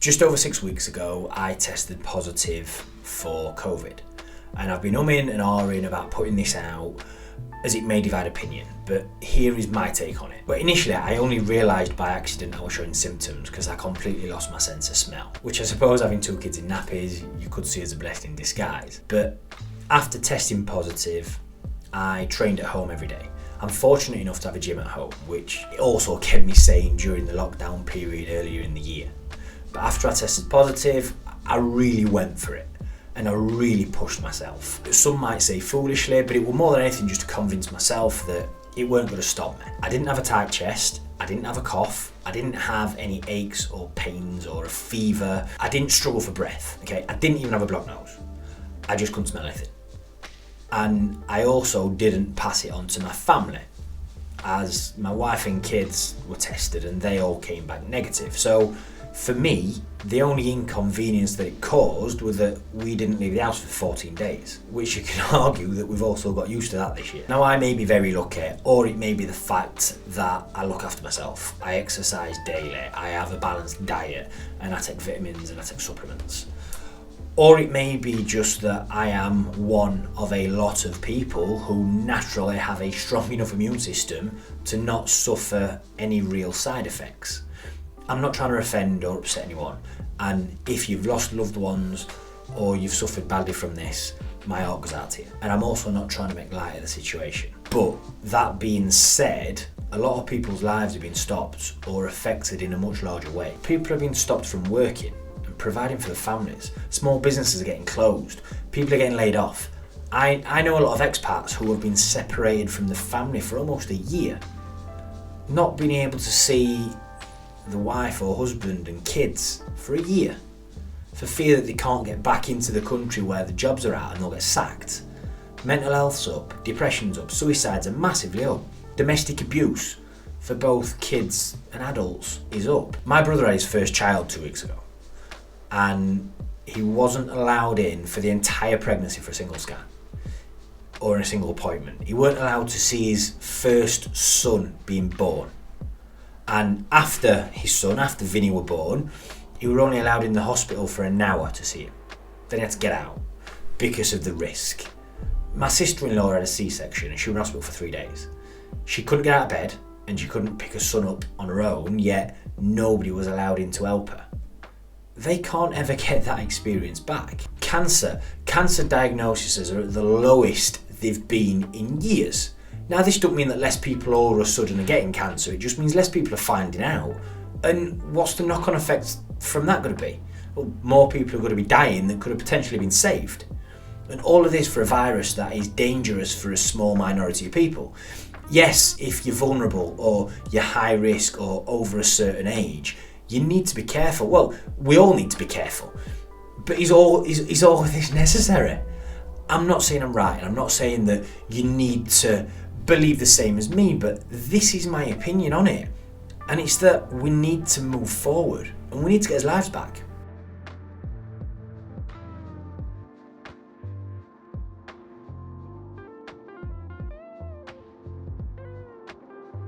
Just over 6 weeks ago, I tested positive for COVID, and I've been umming and ahhing about putting this out as it may divide opinion, but here is my take on it. But initially, I only realised by accident I was showing symptoms because I completely lost my sense of smell, which I suppose, having 2 kids in nappies, you could see as a blessing in disguise. But after testing positive, I trained at home every day. I'm fortunate enough to have a gym at home, which also kept me sane during the lockdown period earlier in the year. But after I tested positive, I really went for it. And I really pushed myself. Some might say foolishly, but it was more than anything just to convince myself that it weren't going to stop me. I didn't have a tight chest, I didn't have a cough, I didn't have any aches or pains or a fever, I didn't struggle for breath, okay? I didn't even have a blocked nose. I just couldn't smell anything. And I also didn't pass it on to my family, as my wife and kids were tested and they all came back negative. So for me, the only inconvenience that it caused was that we didn't leave the house for 14 days, which you can argue that we've also got used to that this year. Now, I may be very lucky, or it may be the fact that I look after myself. I exercise daily, I have a balanced diet, and I take vitamins and I take supplements. Or it may be just that I am one of a lot of people who naturally have a strong enough immune system to not suffer any real side effects. I'm not trying to offend or upset anyone, and if you've lost loved ones or you've suffered badly from this, my heart goes out to you. And I'm also not trying to make light of the situation. But that being said, a lot of people's lives have been stopped or affected in a much larger way. People have been stopped from working and providing for their families. Small businesses are getting closed. People are getting laid off. I know a lot of expats who have been separated from the family for almost a year, not being able to see the wife or husband and kids for a year, for fear that they can't get back into the country where the jobs are at and they'll get sacked. Mental health's up, depression's up, suicides are massively up. Domestic abuse for both kids and adults is up. My brother had his first child 2 weeks ago, and he wasn't allowed in for the entire pregnancy for a single scan or a single appointment. He weren't allowed to see his first son being born. And after his son, after Vinny were born, he were only allowed in the hospital for an hour to see him. Then he had to get out because of the risk. My sister-in-law had a C-section and she was in hospital for 3 days. She couldn't get out of bed and she couldn't pick her son up on her own, yet nobody was allowed in to help her. They can't ever get that experience back. Cancer diagnoses are at the lowest they've been in years. Now, this doesn't mean that less people all of a sudden are getting cancer, it just means less people are finding out. And what's the knock-on effect from that going to be? Well, more people are going to be dying that could have potentially been saved. And all of this for a virus that is dangerous for a small minority of people. Yes, if you're vulnerable or you're high risk or over a certain age, you need to be careful. Well, we all need to be careful. But is all of this necessary? I'm not saying I'm right, and I'm not saying that you need to believe the same as me, but this is my opinion on it. And it's that we need to move forward and we need to get his lives back.